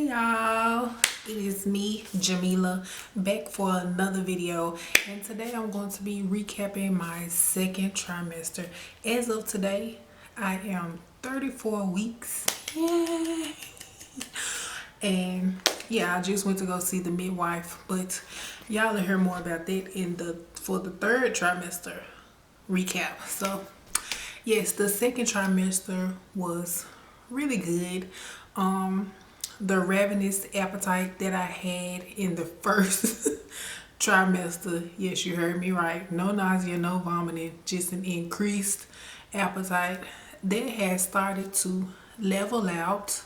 y'all, it is me, Jamila, back for another video, and today I'm going to be recapping my second trimester. As of today, I am 34 weeks. Yay! And yeah, I just went to go see the midwife, but y'all will hear more about that for the third trimester recap. So yes, the second trimester was really good. The ravenous appetite that I had in the first trimester, yes, you heard me right, no nausea, no vomiting, just an increased appetite, that has started to level out.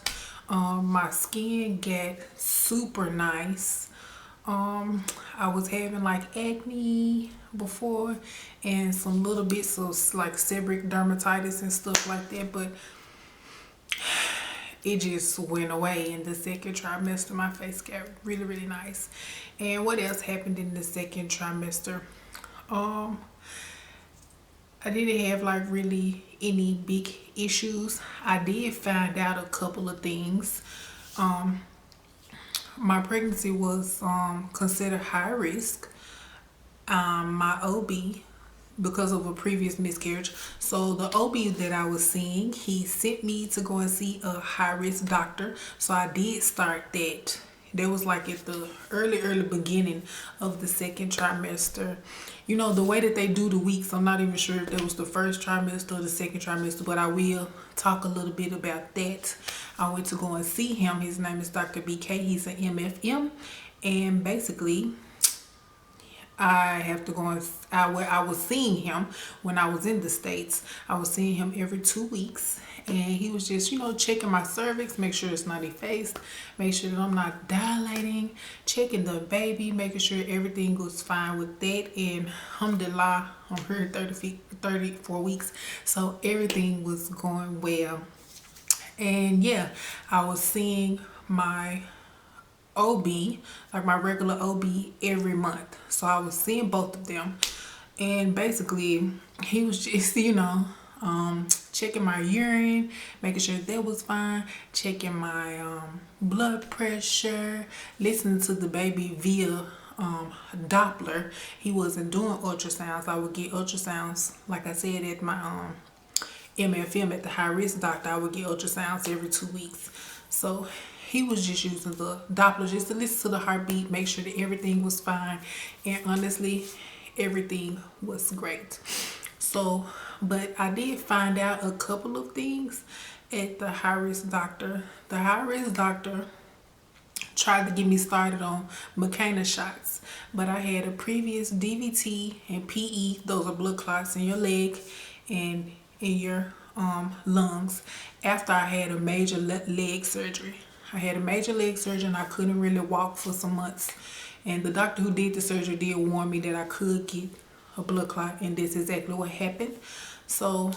My skin got super nice. I was having like acne before and some little bits of like seborrheic dermatitis and stuff like that, but it just went away in the second trimester. My face got really nice. And what else happened in the second trimester? I didn't have like really any big issues. I did find out a couple of things. My pregnancy was considered high risk. My OB, because of a previous miscarriage. So the OB that I was seeing, he sent me to go and see a high risk doctor. So I did start that. That was like at the early beginning of the second trimester. You know, the way that they do the weeks, I'm not even sure if that was the first trimester or the second trimester, but I will talk a little bit about that. I went to go and see him. His name is Dr. BK. He's an MFM. And basically, I have to go and I was seeing him when I was in the States. I was seeing him every 2 weeks, and he was just, you know, checking my cervix, make sure it's not effaced, make sure that I'm not dilating, checking the baby, making sure everything goes fine with that. And alhamdulillah, I'm here 34 weeks, so everything was going well. And yeah, I was seeing my OB, like my regular OB, every month. So I was seeing both of them, and basically he was just, you know, checking my urine, making sure that was fine, checking my blood pressure, listening to the baby via Doppler. He wasn't doing ultrasounds. I would get ultrasounds, like I said, at my MFM at the high risk doctor. I would get ultrasounds every 2 weeks. So he was just using the Doppler just to listen to the heartbeat, make sure that everything was fine. And honestly, everything was great. So, but I did find out a couple of things at the high risk doctor. The high risk doctor tried to get me started on McCain shots, but I had a previous DVT and PE. Those are blood clots in your leg and in your lungs after I had a major leg surgery. I had a major leg surgery and I couldn't really walk for some months. And the doctor who did the surgery did warn me that I could get a blood clot, and that's exactly what happened. So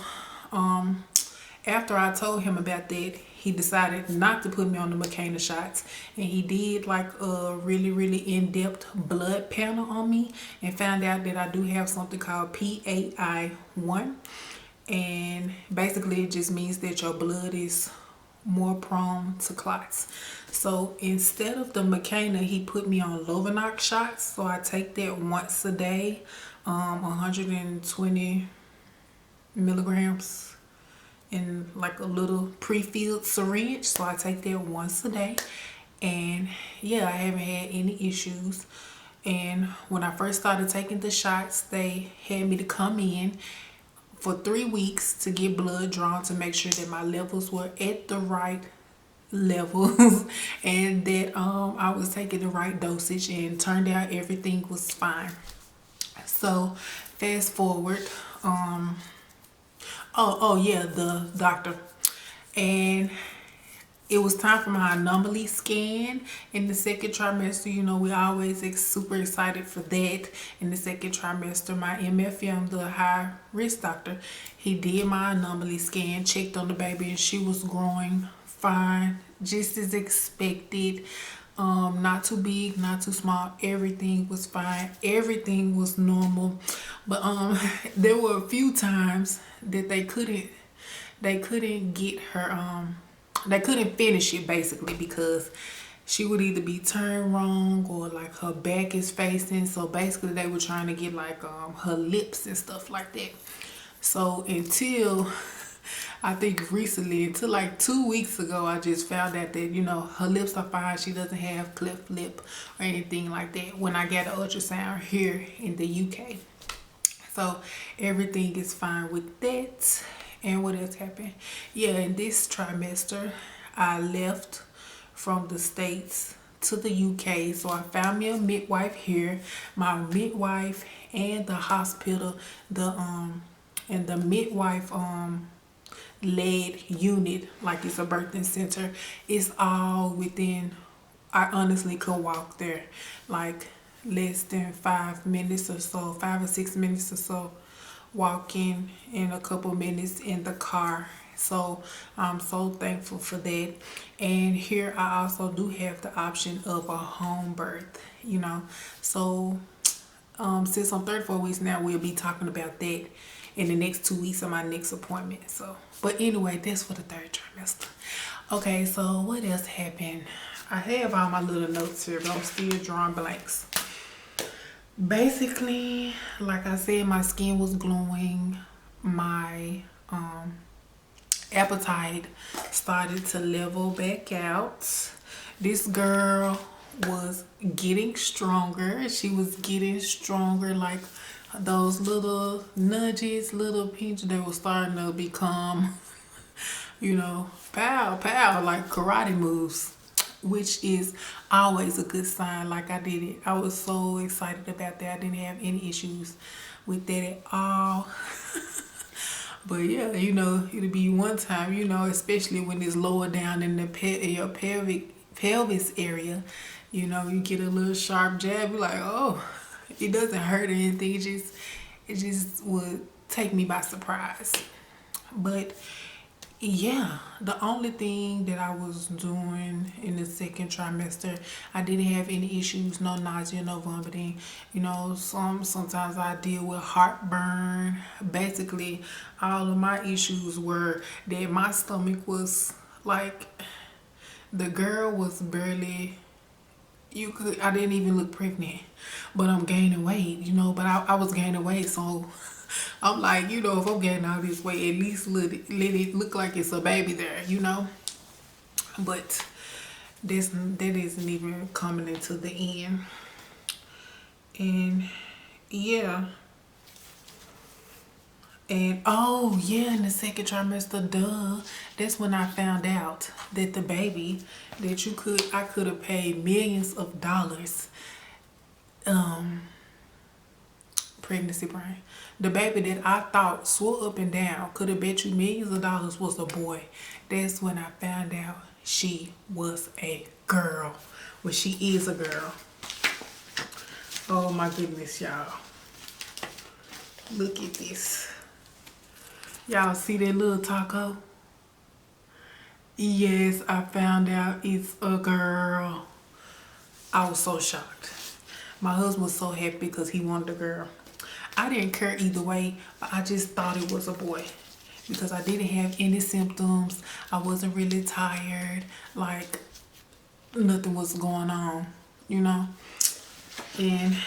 after I told him about that, he decided not to put me on the McCain shots, and he did like a really in-depth blood panel on me and found out that I do have something called PAI1. And basically it just means that your blood is more prone to clots. So instead of the McCain, he put me on Lovenox shots. So I take that once a day, 120 milligrams in like a little pre-filled syringe. So I take that once a day, and yeah, I haven't had any issues. And when I first started taking the shots, they had me to come in for 3 weeks to get blood drawn to make sure that my levels were at the right levels and that I was taking the right dosage, and turned out everything was fine. So fast forward, oh yeah, the doctor, and it was time for my anomaly scan in the second trimester. You know, we always super excited for that. In the second trimester, my MFM, the high risk doctor, he did my anomaly scan, checked on the baby, and she was growing fine, just as expected. Not too big, not too small. Everything was fine. Everything was normal. But there were a few times that they couldn't get her they couldn't finish it, basically, because she would either be turned wrong or like her back is facing. So basically they were trying to get like her lips and stuff like that. So until I think recently, until like 2 weeks ago, I just found out that, you know, her lips are fine. She doesn't have cleft lip or anything like that when I got an ultrasound here in the UK. So everything is fine with that. And what else happened? Yeah, in this trimester, I left from the States to the UK. So I found me a midwife here. My midwife and the hospital, and the midwife led unit, like it's a birthing center, is all within, I honestly could walk there like less than 5 minutes or so, 5 or 6 minutes or so walking, in a couple minutes in the car. So I'm so thankful for that. And here I also do have the option of a home birth, you know. So since I'm 34 weeks now, we'll be talking about that in the next 2 weeks of my next appointment. So, but anyway, that's for the third trimester. Okay, so what else happened? I have all my little notes here, but I'm still drawing blanks. Basically, like I said, my skin was glowing. My appetite started to level back out. This girl was getting stronger. She was getting stronger, like those little nudges, little pinches, they were starting to become, you know, pow, pow, like karate moves, which is always a good sign. Like I did it. I was so excited about that. I didn't have any issues with that at all. But yeah, you know, it'll be one time, you know, especially when it's lower down in the your pelvis area, you know, you get a little sharp jab, you're like, oh, it doesn't hurt or anything. It just would take me by surprise. But yeah, the only thing that I was doing in the second trimester, I didn't have any issues, no nausea, no vomiting. You know, sometimes I deal with heartburn. Basically, all of my issues were that my stomach was like, the girl was barely, I didn't even look pregnant, but I'm gaining weight, you know, but I was gaining weight, so I'm like, you know, if I'm gaining all this weight, at least let it look like it's a baby there, you know. But that isn't even coming into the end. And yeah. And oh yeah, in the second trimester, duh, that's when I found out that the baby that I could have paid millions of dollars, pregnancy brain. The baby that I thought swore up and down could have bet you millions of dollars was a boy. That's when I found out she was a girl. Well, she is a girl. Oh my goodness, y'all. Look at this. Y'all see that little taco? Yes, I found out it's a girl. I was so shocked. My husband was so happy because he wanted a girl. I didn't care either way, but I just thought it was a boy because I didn't have any symptoms. I wasn't really tired, like nothing was going on, you know. And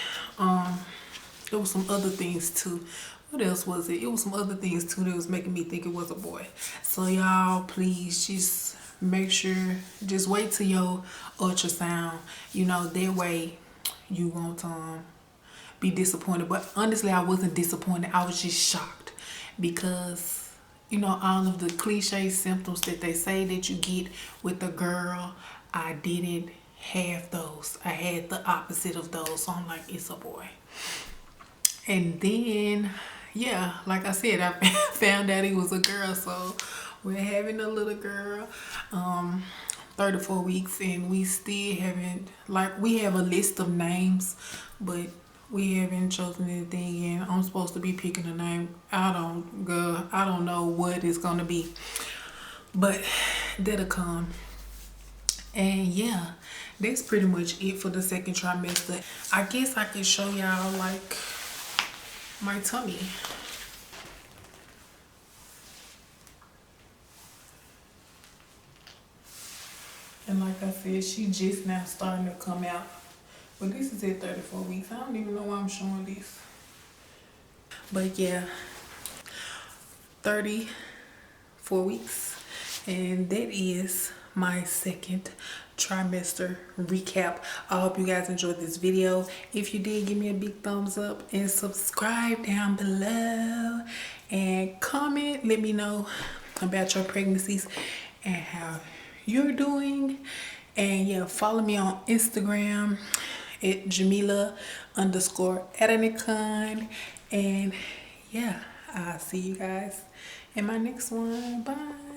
there was some other things too. What else was it? It was some other things too that was making me think it was a boy. So y'all, please just make sure, just wait till your ultrasound, you know, that way you won't be disappointed. But honestly, I wasn't disappointed. I was just shocked because, you know, all of the cliche symptoms that they say that you get with a girl, I didn't have those. I had the opposite of those. So I'm like, it's a boy. And then, yeah, like I said, I found out he was a girl. So we're having a little girl, 34 weeks, and we still haven't, like, we have a list of names, but we haven't chosen anything, and I'm supposed to be picking a name. I don't know what it's gonna be, but that'll come. And yeah, that's pretty much it for the second trimester. I guess I could show y'all like my tummy. And like like I said, she just now starting to come out. But this is at 34 weeks. I don't even know why I'm showing this. But yeah, 34 weeks. And that is my second trimester recap. I hope you guys enjoyed this video. If you did, give me a big thumbs up and subscribe down below. And comment, let me know about your pregnancies and how you're doing. And yeah, follow me on Instagram at Jamila_Adanicon. And yeah, I'll see you guys in my next one. Bye.